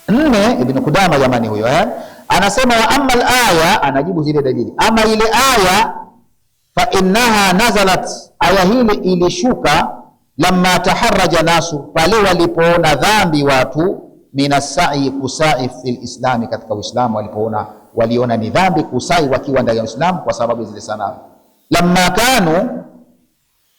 Nne, Ibn Qudama jamani huyo anasema wa amma al-aya, anajibu zile dalili. Ama ile aya fa innaha nazalat, aya hili ilishuka lamma taharraja nasu, pale walipoona dhambi watu, minasai kusai fil islami, katika Uislamu waliona ni dhambi kusai wakiwa ndani ya Uislamu kwa sababu zile sanamu. Lamma kanu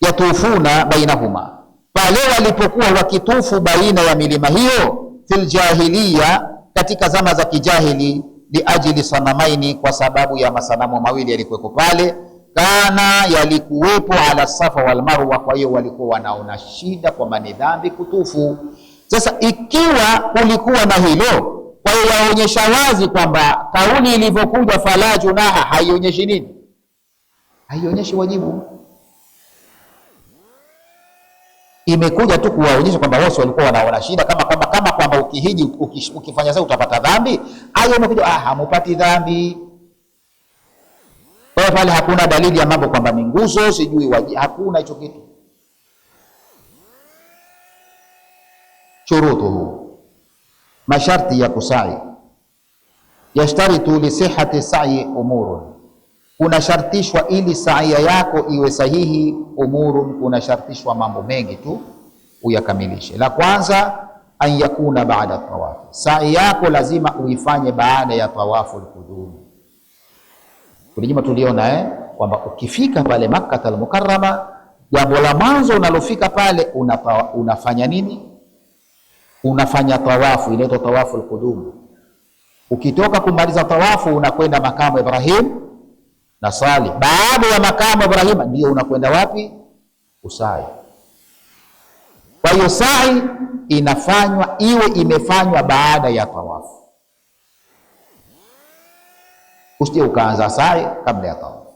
yatufuna bainahuma, pale walipokuwa wakitufu baina ya milima hiyo, fil jahiliya, katika zama za kijahili, liajili sanamaini, kwa sababu ya masanamu mawili yalikuweko pale, kana yalikuwepo ala Safa wal Marwa. Kwa hiyo walikuwa wanaona shida kwa ni dhambi kutufu. Sasa ikiwa kulikuwa na hilo, kwa hiyo yaonyesha wazi kwamba kauli ilivyokuja fala junaha haionyeshi nini? Haionyeshi wajibu. Imekuja tu kuwaonyesha kwamba wao walikuwa wanaona shida, kama kwamba ukihiji ukifanya sasa utapata dhambi. Aya imekuja hamupati dhambi. Kwa pale hakuna dalili ya mambo kwamba ni nguzo sijui hakuna hicho kitu. Shurutuhu, masharti ya kusai. Yashtaritu li sihhati sa'i umurun, kuna shartishwa ili saia yako iwe sahihi. Umurun, kuna shartishwa mambo mengi tu uyakamilishe. La kwanza, an yakuna baada tawaf, sa'i yako lazima uifanye baada ya tawafu al-qudum. Kulijima tuliona kwamba ukifika pale Makkah al-Mukarrama, jambo la mwanzo unalofika pale unafanya nini? Unafanya tawafu, inaitwa tawafu al-qudum. Ukitoka kumaliza tawafu unakwenda makamu Ibrahim na sali. Baada ya makamu Ibrahim ndio unakwenda wapi? Usai. Kwa hiyo sa'i inafanywa iwe imefanywa baada ya tawafu. Usije ukaanza sa'i kabla ya tawafu.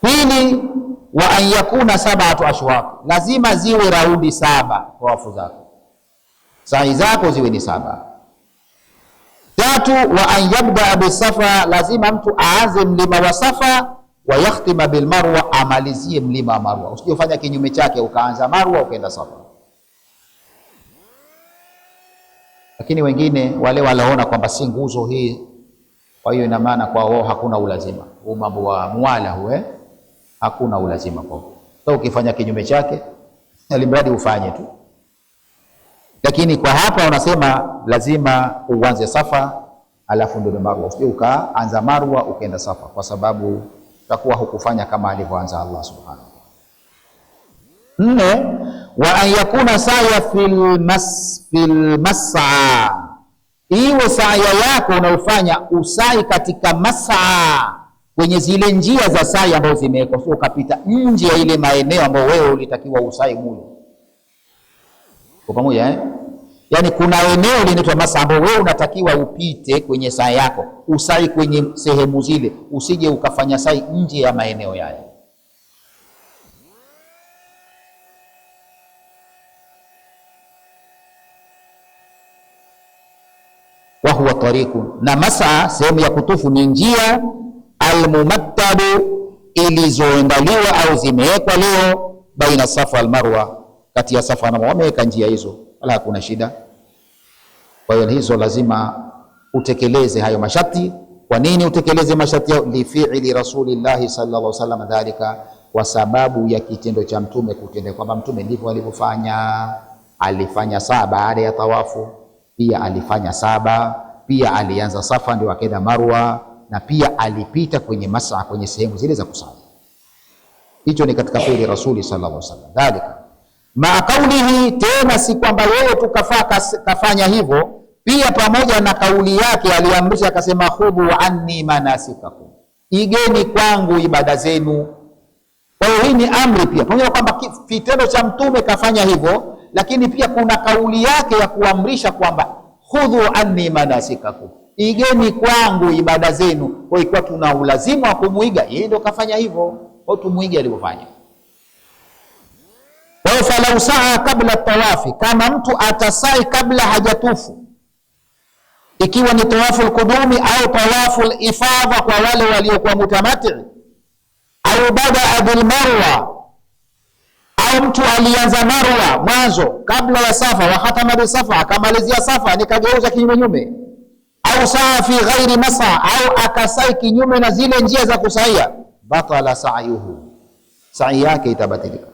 Pili, wa an yakuna sab'atu ashwaq, lazima ziwe raundi 7 tawafu zako, sa'i zako ziwe ni 7. Tatu, wa an yabda bi Safa, lazima mtu aanze mlima wa Safa, wa yakhtima bil Marwa, amalizie mlima wa Marwa. Usijifanya kinyume chake ukaanza Marwa ukaenda Safa. Lakini wengine wale walaona kwamba si nguzo hii, kwa hiyo ina maana kwa wao hakuna ulazima. Huu mambo wa muwala hakuna ulazima kwa. So ukifanya kinyume chake alimradi ufanye tu. Lakini kwa hapa wanasema lazima uanze Safa alafu ndio Marwa. Usije ukaanza Marwa ukaenda Safa, kwa sababu utakuwa hukufanya kama alivyoanza Allah subhanahu wa ta'ala. Nne, wa an yakuna saya fil mas'a, iwe saya yako unaofanya usai katika mas'a, kwenye zile njia za sai ambazo zimewekwa, sio ukapita nje ya ile maeneo ambayo wewe ulitakiwa usai mule. Kwa pamoja yani kuna eneo linaitwa mas'a ambayo wewe unatakiwa upite kwenye saa yako, usai kwenye sehemu zile, usije ukafanya sai nje ya maeneo yale. Wa huwa tariqu, na mas'a sehemu ya kutufu ni njia, almumattabu, ilizoandaliwa au zimewekwa leo, baina Safa wal Marwa, kati ya Safa na Marwa wameweka njia hizo, wala hakuna shida. Kwa hiyo hizo lazima utekeleze hayo masharti. Kwa nini utekeleze masharti yao? Li fi'li Rasulillah sallallahu alaihi wasallam dhalika, kwa sababu ya kitendo cha mtume kutenda, kwamba mtume ndivyo alivyofanya. Alifanya saa baada ya tawafu, pia alifanya 7, pia alianza Safa ndio akaenda Marwa, na pia alipita kwenye mas'a, kwenye sehemu zile za kusali. Hicho ni katika fi'li Rasuli sallallahu alaihi wasallam dhalika. Ma kaulihi, tena si kwamba yeye tu kafanya hivyo, pia pamoja na kauli yake aliamrisha akasema, khudhu anni manasikakum, igeni kwangu ibada zenu. Kwa hiyo hii ni amri pia, pamoja kwamba kitendo cha mtume kafanya hivyo, lakini pia kuna kauli yake ya kuamrisha kwamba khudhu anni manasikakum, igeni kwangu ibada zenu. Kwa hiyo tuna ulazima wa kumuiga yeye, ndio kafanya hivyo, au tumuige alivyofanya. Wa falau saa kabla tawafi, kama mtu atasai kabla hajatufu, ikiwa ni tawafu al-qudumi au tawafu al-ifadha kwa wale waliokuwa mutamati, au badaa bil Marwa, au mtu alianza Marwa mwanzo kabla ya Safa, wa khatama bi Safa, akamalizia Safa nikageuza kinyume nyume, au saa fi ghairi masa, au akasai kinyume na zile njia za kusaia, batala sa'yuhu, sa'i yake itabatilika.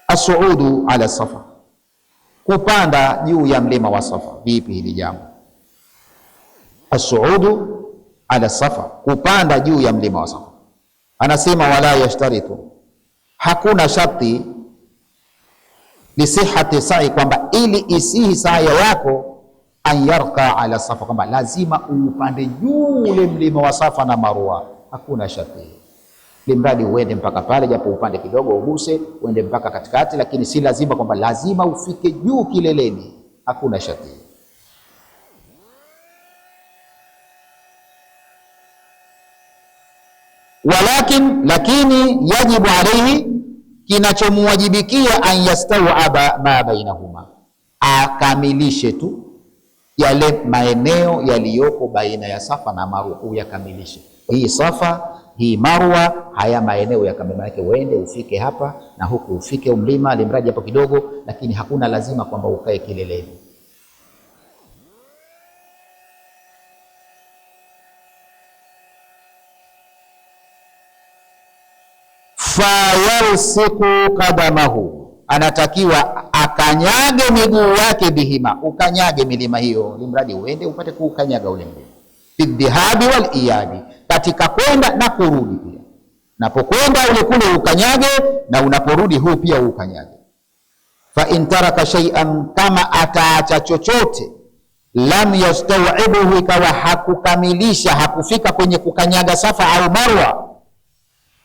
As-suudu ala Safa, kupanda juu ya mlima wa Safa. Vipi hili jambo? As-suudu ala Safa, kupanda juu ya mlima wa Safa. Anasema wala yashtaritu, hakuna sharti lisihati sa'i, kwamba ili isihi saya yako an yarqa ala Safa, kwamba lazima upande juu ule mlima wa Safa na Marwa. Hakuna sharti, limradi uende mpaka pale, japo upande kidogo uguse, uende mpaka katikati, lakini si lazima kwamba lazima ufike juu kileleni. Hakuna sharti. Lakini yajibu alayhi, kinachomuwajibikia an yastawaba ma bainahuma, akamilishe tu yale maeneo yaliyoko baina ya Safa na Marwa, uyakamilishe. Hii Safa, hii Marwa, haya maeneo yakamilike, uende ufike hapa na huku ufike mlima, limradi hapo kidogo, lakini hakuna lazima kwamba ukae kileleni. Fayalsiku qadamahu, anatakiwa akanyage miguu yake bihima, ukanyage milima hiyo, limradi uende upate kuukanyaga ule mlima. Bidhihabi wal iyadi, katika kwenda na kurudi pia. Unapokwenda ule kule ukanyage, na unaporudi huu pia ukanyage. Fa in taraka shay'an, kama ataacha chochote, lam yastawibuhu, ikawa hakukamilisha, hakufika kwenye kukanyaga Safa au Marwa,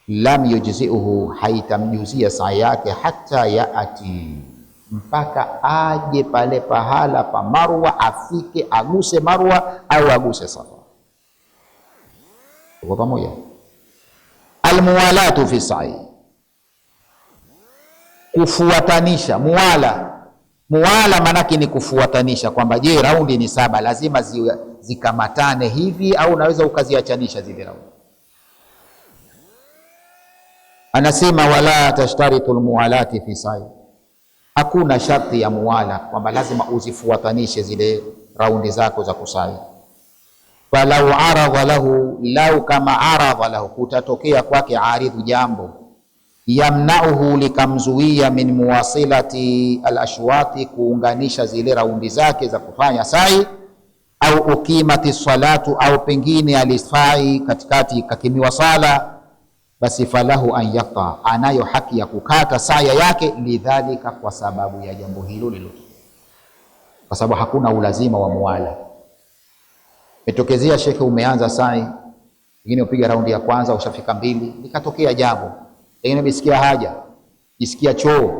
lam yujziuhu, haitamjuzia saa yake, hata yaati, mpaka aje pale pahala pa Marwa, afike aguse Marwa au aguse Safa. Kwa pamoja. Almuwalatu fi sa'i, kufuatanisha. Muwala manake ni kufuatanisha, kwamba je, raundi ni 7 lazima zikamatane hivi, au unaweza ukaziachanisha zile raundi. Anasema wala tashtaritu almuwalati fi sa'i, hakuna sharti ya muwala kwamba lazima uzifuatanishe zile raundi zako za kusai. Falau aradha lahu, lau kama aradha lahu, kutatokea kwake aridhu, jambo yamnauhu, likamzuia min muwasilati alashwati, kuunganisha zile raundi zake za kufanya sai, au ukimati salatu, au pengine alisfai katikati kakimiwa sala, basi falahu an yaqta, anayo haki ya kukata saya yake, lidhalika, kwa sababu ya jambo hilo lilotokea, kwa sababu hakuna ulazima wa muwala. Metokezea shekhe, umeanza sai, pengine upiga raundi ya kwanza, ushafika 2, likatokea jambo, pengine umesikia haja, isikia choo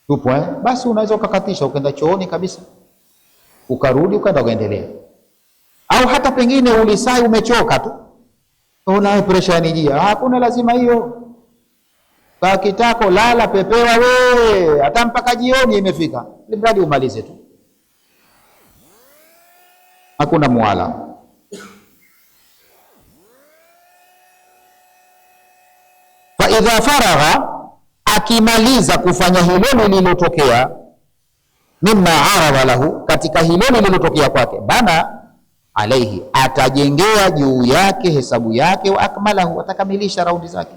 tupo, basi unaweza ukakatisha, ukaenda chooni kabisa, ukarudi, ukaenda ukaendelea. Au hata pengine ulisai umechoka tu, una pressure nijia, hakuna lazima hiyo. Kwa kitako lala, pepewa we, hata mpaka jioni imefika, limradi umalize tu, hakuna muwala. Fa idha faragha, akimaliza kufanya hilo lililotokea, mimma aradha lahu, katika hilo lililotokea kwake, bana alaihi, atajengea juu yake hesabu yake, wa akmalahu, atakamilisha raundi zake.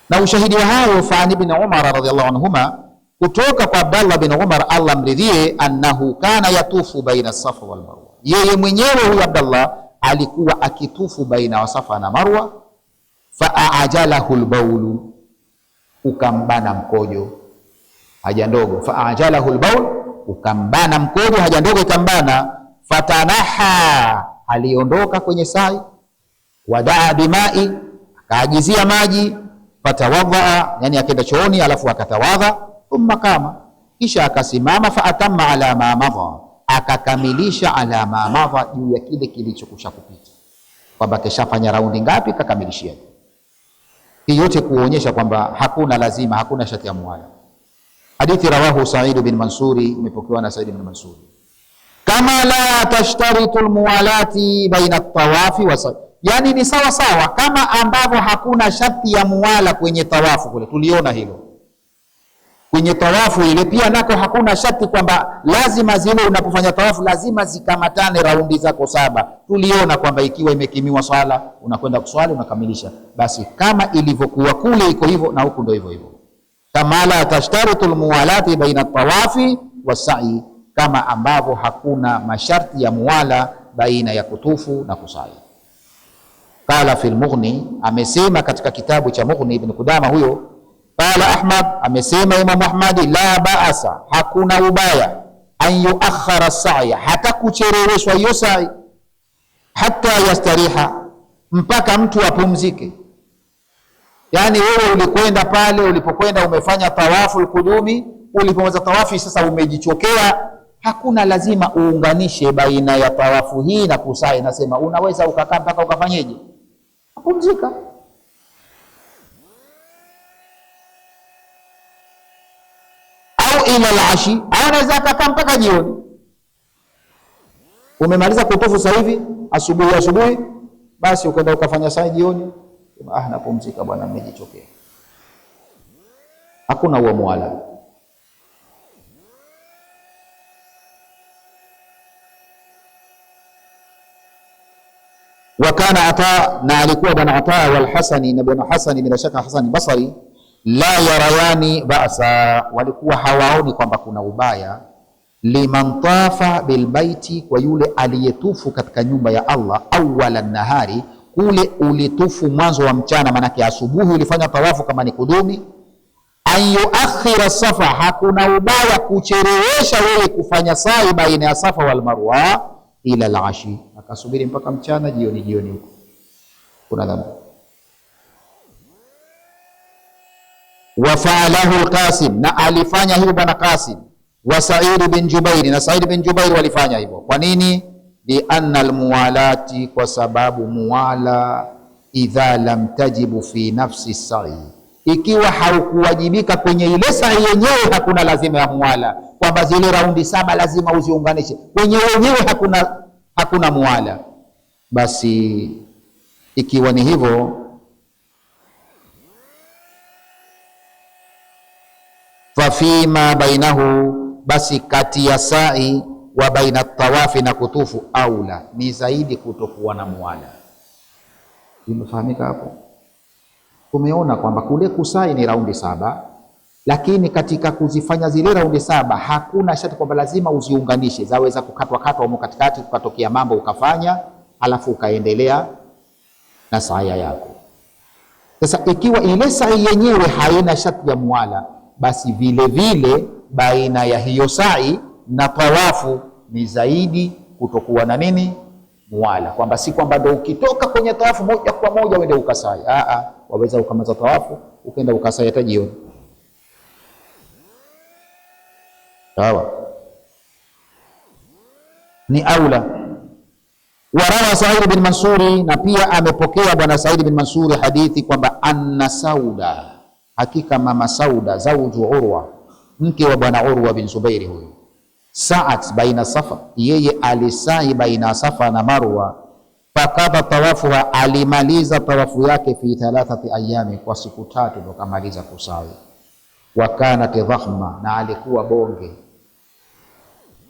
Na ushahidi wa hayo, fa ibn Umar radhiyallahu anhuma, kutoka kwa Abdallah bin Umar, Allah mridhie, annahu kana yatufu baina Safa wal Marwa, yeye mwenyewe huyu Abdallah alikuwa akitufu baina wa Safa na Marwa. Fa ajalahu albaulu, ukambana mkojo, haja ndogo. Fa ajalahu albaul, ukambana mkojo, haja ndogo ikambana. Fatanaha, aliondoka kwenye sai. Wadaa bimai, akaagizia maji. Fatawadha, yani akaenda chooni alafu akatawadha. Thumma kama, kisha akasimama. Faatamma ala ma madha, akakamilisha ala ma madha, juu ya kile kilichokusha kupita, kwamba keshafanya raundi ngapi kakamilishia. Hii yote kuonyesha kwamba hakuna lazima, hakuna sharti ya muwala. Hadithi rawahu Sa'id bin Mansuri, imepokewa na Sa'id bin Mansuri. Kama la tashtaritu almuwalati baina at-tawafi wa sa'i, Yani ni sawa sawa kama ambavyo hakuna sharti ya muwala kwenye tawafu kule, tuliona hilo. Kwenye tawafu ile pia nako hakuna sharti kwamba lazima zile unapofanya tawafu lazima zikamatane raundi zako 7. Tuliona kwamba ikiwa imekimiwa swala unakwenda kuswali unakamilisha. Basi kama ilivyokuwa kule iko hivyo na huku ndio hivyo hivyo. Kama la tashtaritu almuwalati baina tawafi wasai, kama ambavyo hakuna masharti ya muwala baina ya kutufu na kusai. Qala fil Mughni, amesema katika kitabu cha Mughni Ibn Qudama huyo. Qala Ahmad, amesema Imam Ahmad, la baasa, hakuna ubaya, an yuakhara as-sa'ya, hata kucheleweshwa hiyo sa'i, hata yastariha, mpaka mtu apumzike. Yani wewe ulikwenda pale, ulipokwenda umefanya tawafu al-qudumi, ulipomaliza tawafu sasa umejichokea, hakuna lazima uunganishe baina ya tawafu hii na kusai. Nasema unaweza ukakaa mpaka ukafanyeje, apumzika. Ila al-ashi, anaweza kukaa mpaka jioni. Umemaliza kutufu sasa hivi asubuhi, basi ukaenda ukafanya saa jioni, napumzika bwana, nimejichokea. Hakuna huo muwala. Wa kana Ata, na alikuwa bwana Ata wal Hasani, na bwana Hasani bila shaka Hasani Basri, la yarayani ba'sa, walikuwa hawaoni kwamba kuna ubaya, liman tafa bilbaiti, kwa yule aliyetufu katika nyumba ya Allah, awwala nahari, kule ulitufu mwanzo wa mchana, manake asubuhi ulifanya tawafu kama ni kudumi, an yuakhira safa, hakuna ubaya kuchelewesha wewe kufanya sa'i baina ya Safa wal Marwa, ila al-ashi, akasubiri mpaka mchana, jioni huko, kuna dhambi. Wa fa'alahu al-Qasim, na alifanya hivyo bwana Qasim, wa Sa'id bin Jubair, na Sa'id bin Jubair walifanya hivyo. Kwa nini? Li anna al-muwalati, kwa sababu muwala, idha lam tajibu fi nafsi sa'i, ikiwa haukuwajibika kwenye ile sa'i yenyewe, hakuna lazima ya muwala kwamba zile raundi 7 lazima uziunganishe kwenye wenyewe, hakuna muwala. Basi ikiwa ni hivyo, fafima bainahu, basi kati ya sa'i wa baina tawafi na kutufu, aula, ni zaidi kutokuwa na muwala. Imefahamika hapo? Tumeona kwamba kule kusai ni raundi 7, lakini katika kuzifanya zile raundi 7 hakuna sharti kwamba lazima uziunganishe, zaweza kukatwa huko katikati, kukatokea mambo ukafanya, alafu ukaendelea na sa'i yako. Sasa ikiwa ile sa'i yenyewe haina sharti ya muwala, basi vile vile baina ya hiyo sa'i na tawafu ni zaidi kutokuwa na nini, muwala, kwamba si kwamba ndio ukitoka kwenye tawafu moja kwa moja uende ukasai. Waweza ukamaliza tawafu ukaenda ukasai hata jioni. Sawa, ni aula. Warawa Sa'id bin Mansuri, na pia amepokea bwana Sa'id bin Mansuri hadithi kwamba anna Sauda, hakika mama Sauda, zawju Urwa, mke wa bwana Urwa bin Zubairi huyo, sa'at baina Safa, yeye alisai baina Safa na Marwa, fakadha tawafuha, alimaliza tawafu yake fi 3 ayami, kwa siku 3 ndo kamaliza kusai. Wa kanat dhahma, na alikuwa bonge.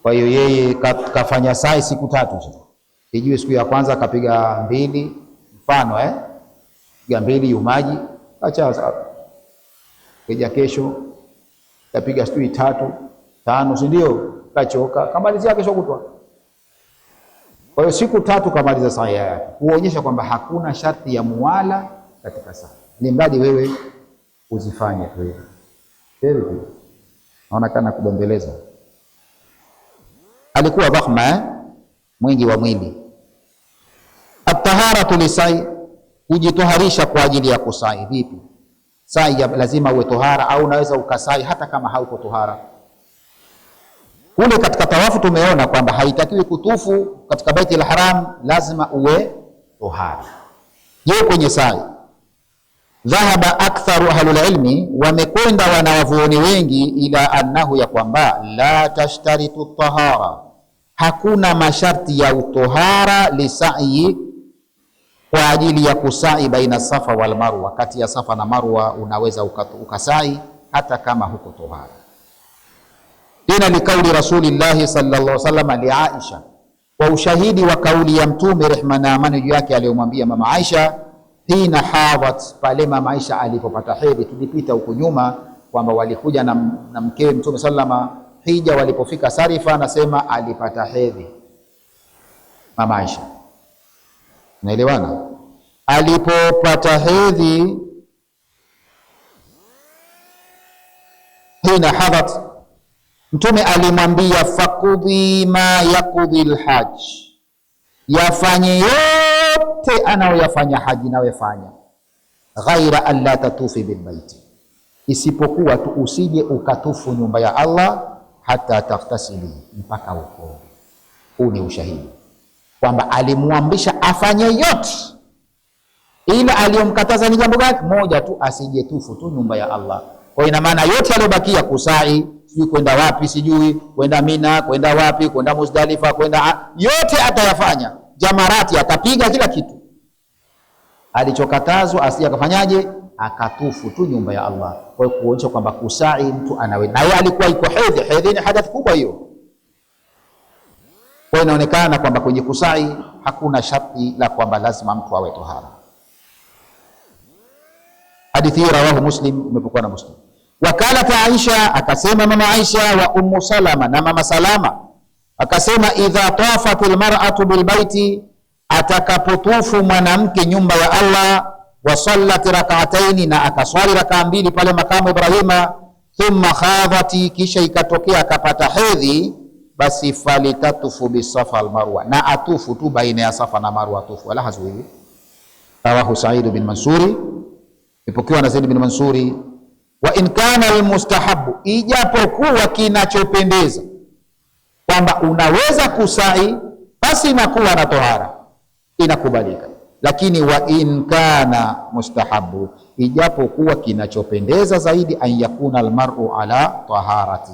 Kwa hiyo yeye kafanya sai siku 3 tu. Sijui siku ya kwanza kapiga 2, mfano piga 2 yumaji, acha sawa. Kija kesho kapiga siku 3, 5, si ndio? Kachoka, kamalizia kesho kutwa. Kwa hiyo siku 3 kamaliza saa yake, kuonyesha kwamba hakuna sharti ya muwala katika saa, ni mradi wewe uzifanye tu hivi. Naona kana kubembeleza. Alikuwa dhahma, mwingi wa mwili. At-taharatu lisai, kujitoharisha kwa ajili ya kusai. Vipi? Sai lazima uwe tohara, au unaweza ukasai hata kama hauko tohara. Kule katika tawafu tumeona kwamba haitakiwi kutufu katika Baitul Haram, lazima uwe tohara. Je, kwenye sai? Dhahaba aktharu ahlul ilmi, wamekwenda wanawavuoni wengi, ila annahu, ya kwamba la tashtaritu tahara, hakuna masharti ya utohara, lisa'i, kwa ajili ya kusai baina Safa wal Marwa, kati ya Safa na Marwa unaweza ukasai hata kama huko tohara. Tena ni kauli Rasulillahi sallallahu alaihi wasallam li Aisha, kwa ushahidi wa kauli ya Mtume rehma na amani juu yake aliyomwambia mama Aisha hina hadat, pale mama Aisha alipopata hedhi. Tulipita huko nyuma kwamba walikuja na mkewe Mtume sallama hija, walipofika Sarifa anasema alipata hedhi mama Aisha, naelewana. Alipopata hedhi hina hadat, Mtume alimwambia fakudhi ma yakudhi alhaj, yafanye yote anayoyafanya haji nawe fanya, ghaira an la tatufi bilbaiti, isipokuwa tu usije ukatufu nyumba ya Allah hata taghtasili, mpaka uko. Huu ni ushahidi kwamba alimwamrisha afanye yote, ila aliyomkataza ni jambo gani? Moja tu, asije tufu tu nyumba ya Allah. Kwa ina maana yote aliyobakia kusai, sijui kwenda wapi, sijui kwenda Mina, kwenda wapi, kwenda Muzdalifa, kwenda yote atayafanya, jamarati atapiga kila kitu. Alichokatazwa asije akafanyaje? Akatufu tu nyumba ya Allah. Kwa hiyo kuonyesha kwamba kusai mtu anawe, na yeye alikuwa iko hedhi. Hedhi ni hadath kubwa hiyo. Kwa hiyo inaonekana kwamba kwenye kusai hakuna sharti la kwamba lazima mtu awe tohara. Hadithi hii rawahu Muslim, imepokea na Muslim. Wakalat Aisha, akasema mama Aisha, wa Ummu Salama na mama Salama akasema, idha tafatil mar'atu bilbaiti, atakapotufu mwanamke nyumba ya Allah, wa sallat rak'ataini, na akaswali rak'a mbili pale makamu Ibrahima, thumma khadhati, kisha ikatokea akapata hedhi, basi falitatufu bisafa al Marwa, na atufu tu baina ya Safa na Marwa, atufu wala hazuii. Rawahu Sa'id bin Mansuri, ipokewa na Zaid bin Mansuri. Wa in kana almustahabu, ijapokuwa kinachopendeza kwamba unaweza kusai basi inakuwa na tohara, inakubalika. Lakini wa in kana mustahabu, ijapokuwa kinachopendeza zaidi, an yakuna almar'u ala taharati,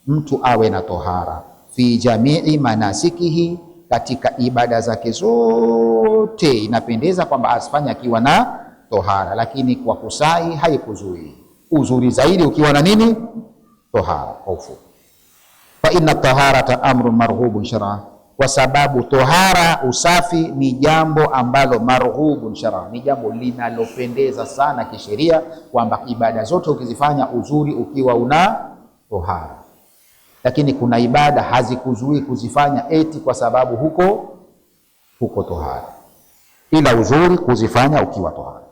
mtu awe na tohara, fi jamii manasikihi, katika ibada zake zote inapendeza kwamba asifanye akiwa na tohara, lakini kwa kusai haikuzuii. Uzuri zaidi ukiwa na nini? Tohara. Kwa ufupi, fa inna taharata amrun marghubun shar'an, kwa sababu tohara, usafi, ni jambo ambalo marghubun shar'an, ni jambo linalopendeza sana kisheria, kwamba ibada zote ukizifanya uzuri ukiwa una tohara. Lakini kuna ibada hazikuzuii kuzifanya eti kwa sababu huko tohara, ila uzuri kuzifanya ukiwa tohara.